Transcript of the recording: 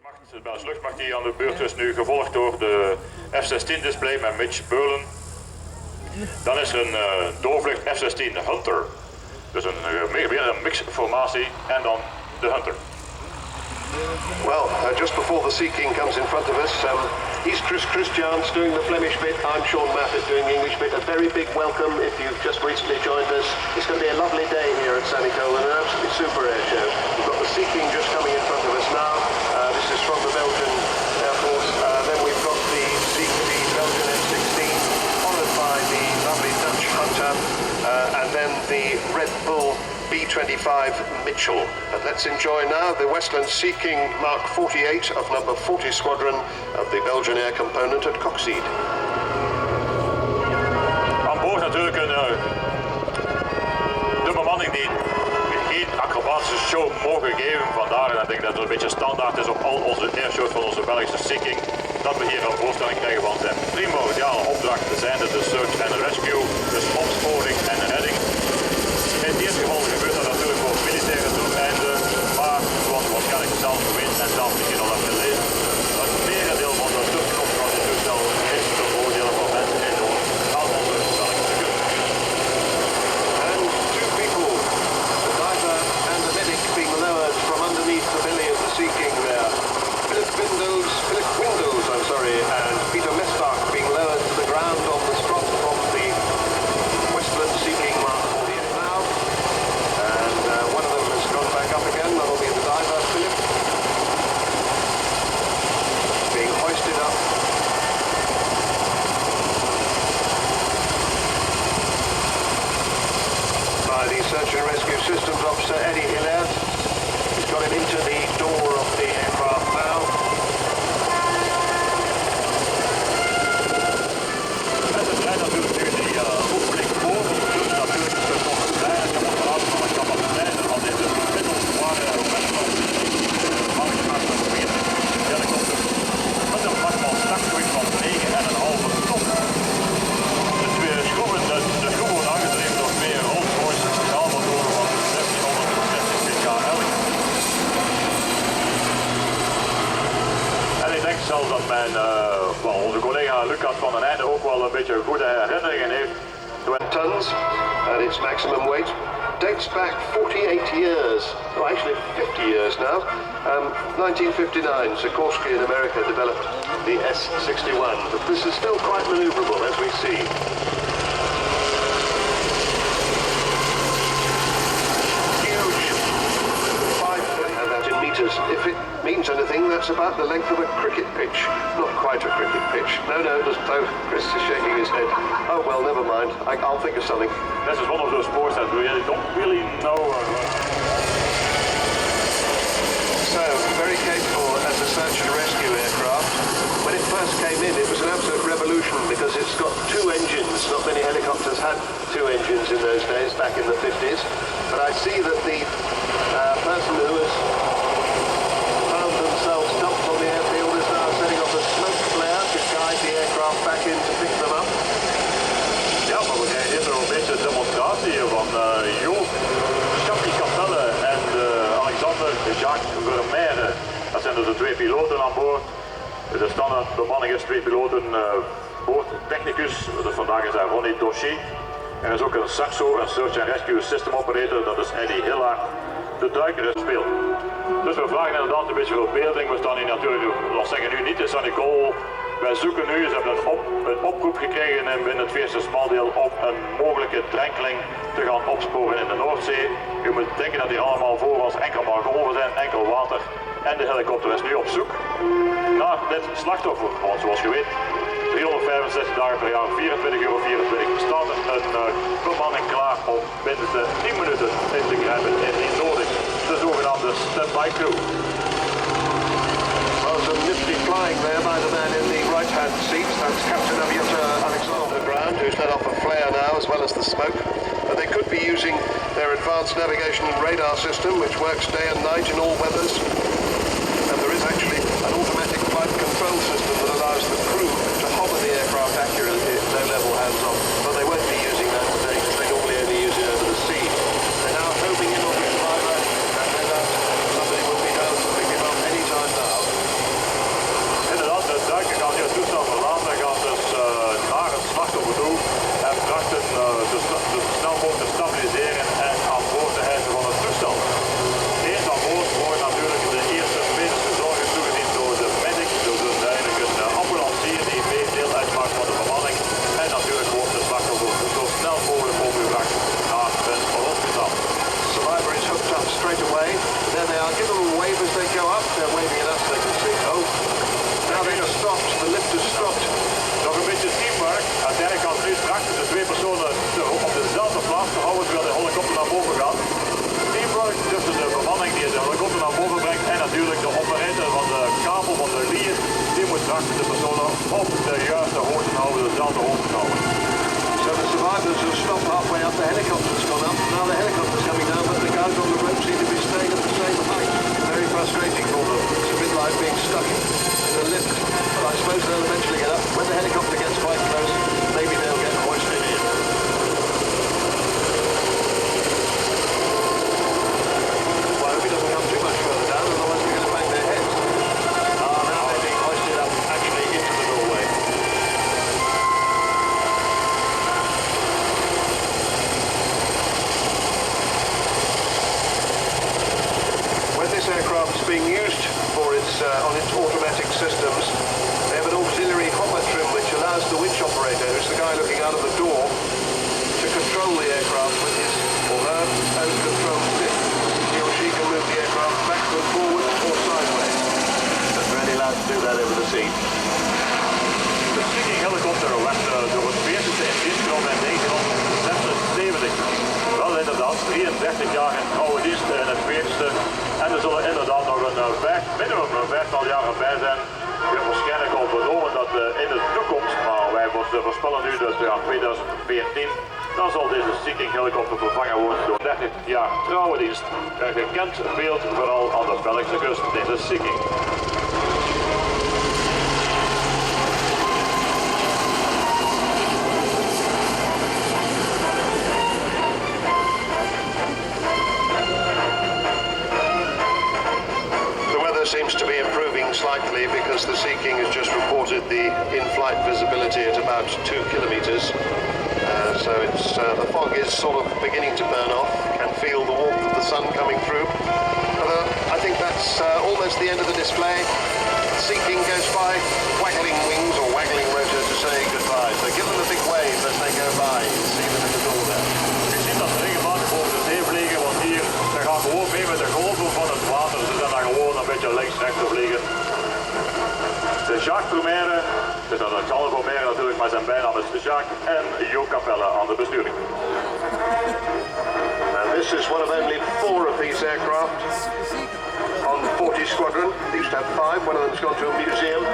De Belgische luchtmacht die aan de beurt is nu, gevolgd door de F-16 display met Mitch Berlin. Dan is er een doorvlucht F-16 Hunter. Dus weer een mixformatie en dan de Hunter. Well, just before the Seaking comes in front of us, he's Chris Christians doing the Flemish bit, I'm Sean Maffett doing the English bit. A very big welcome if you've just recently joined us. It's going to be a lovely day here at Sanicole and an absolutely super air show. We've got the Seaking just coming in front of us now. This is from the Belgian Air Force. Then we've got the Belgian F-16, followed by the lovely Dutch Hunter, and then the Red Bull B-25 Mitchell. And let's enjoy now the Westland Seaking Mk.48 of number 40 Squadron of the Belgian Air Component at Coxeed. Aan boord natuurlijk de bemanning die geen acrobatische show mogen geven. Vandaar, en ik denk dat het een beetje standaard is op al onze airshows van onze Belgische Seaking, dat we hier een voorstelling krijgen van zijn primordiale opdrachten, zijn de search and rescue, dus opsporing en redding. In het eerste geval gebeurt dat natuurlijk voor militaire doeleinden, maar zoals we waarschijnlijk zelf geweten en zelf misschien al hebben gelezen, het merendeel van de tussenkomst van dit toestel is de voordelen van mensen in door aan onze Belgische kust. And two people, the diver and the medic, being lowered from underneath the belly of the Seaking there. Philip Windows, and Peter Mestark being lowered to the ground on the strop from the Westland Seaking Mk.48 now. And one of them has gone back up again, that'll be the diver, Philip. Being hoisted up. By the Search and Rescue Systems Officer Eddie Hilaire. He's got him into the door of the aircraft now. En we zijn natuurlijk nu die oefening voor, dus natuurlijk is het nog een kleine demonstratie van de capaciteiten van deze middelzware Westland helikopter met een maximaal slaggewicht van 9,5 ton. De twee schroeven, de schroeven worden aangedreven door twee Rolls-Royce schaalmotoren van 1660 pk elk. En ik denk zelfs dat onze collega Lucas van den Einde ook wel een beetje goede herinneringen heeft. Tons at its maximum weight. Dates back 48 years, well actually 50 years now. 1959, Sikorsky in America developed the S-61, but this is still quite maneuverable as we see. If it means anything, that's about the length of a cricket pitch. Not quite a cricket pitch. No, it doesn't. Oh, Chris is shaking his head. Oh, well, never mind. I'll think of something. This is one of those sports that we really don't know. So, very capable as a search and rescue aircraft. When it first came in, it was an absolute revolution because it's got two engines. Not many helicopters had two engines in those days, back in the 50s. But I see that the person who has themselves dumped on the airfield is now setting off a smoke flare to guide the aircraft back in to pick them up. Ja, maar we krijgen hier nog een beetje een demonstratie van Joop Schappi-Capelle en Alexander Jacques Vermeijden. Dat zijn dus de twee piloten aan boord. De standaard bemanning is twee piloten, boordtechnicus, dus vandaag is hij Ronnie Dossier. En er is ook een SARSO, een Search and Rescue System Operator, dat is Eddie Hillaert. De duiker is speelt. Dus we vragen inderdaad een beetje verbeelding. We staan hier natuurlijk, we zeggen nu niet in Sanicole. Wij zoeken nu, ze hebben een oproep gekregen binnen het Veerse smaldeel op een mogelijke drenkeling te gaan opsporen in de Noordzee. U moet denken dat hier allemaal voor ons enkel maar golven zijn, enkel water. En de helikopter is nu op zoek naar dit slachtoffer. Want zoals je weet, 365 dagen per jaar, 24,24 staat er een bemanning klaar om binnen de 10 minuten in te grijpen indien nodig. De zogenaamde stand-by crew. Well, some nifty flying there by the man in the right-hand seat. That's Captain Aviator Alexander Ground, who's let off a flare now as well as the smoke. They could be using their advanced navigation and radar system, which works day and night in all weathers. And there is actually an automatic flight control system that allows the crew to hover the aircraft accurately at low level hands on. But they won't be using that today because they normally only use it over the sea. They're now homing in on the driver, and then somebody will be home to pick him up any time now. Jacques de personen op de juiste hoogte houden, dezelfde hoogte houden. So the survivors have stopped halfway up, the helicopter's gone up, now the helicopter's coming down, but the guys on the rope seem to be staying at the same height. Very frustrating for them. It's a bit like being stuck in a lift, but I suppose they'll eventually get up. When the helicopter gets quite close, maybe they'll get hoisted in. Well, I hope he doesn't come too much further down, otherwise we're going to bang their heads. Now they're being hoisted up actually into the doorway. When this aircraft is being used for on its automatic systems, they have an auxiliary hopper trim which allows the winch operator, who's the guy looking out of the door, to control the aircraft with his or her own control stick. He or she can move the aircraft backward, forward or sideways. And they're only allowed to do that over the seat. De Seaking helikopter werd door het 40ste en ingekomen in 1976. Wel inderdaad 33 jaar in oude dienst in het 40ste. En er zullen inderdaad nog minimum een 5 jaar bij zijn. Je hebt waarschijnlijk al vernomen dat in de toekomst, maar wij voorspellen nu dat in 2014, dan zal deze Seaking helikopter vervangen worden door 30 jaar trouwe dienst. Een gekend beeld vooral aan de Belgische kust, deze Seaking. Seems to be improving slightly because the Seaking has just reported the in-flight visibility at about 2 kilometers. So it's the fog is sort of beginning to burn off. Can feel the warmth of the sun coming through. I think that's almost the end of the display. The Seaking goes by, waggling wings or waggling rotor to say goodbye. So give them a big wave as they go by. You see them in the door there. Je ziet dat ze regelmatig over de zee vliegen, want hier ze gaan gewoon mee met de golven van het water. Ze zijn dan gewoon een beetje links-rechts te vliegen. De Jacques Brumaire, dus dat is Alexander Brumaire natuurlijk, maar zijn bijnaam is de Jacques en Jo Capelle aan de besturing. And this is one of only 4 of these aircraft on 40 Squadron. They used to have 5, one of them's gone to a museum.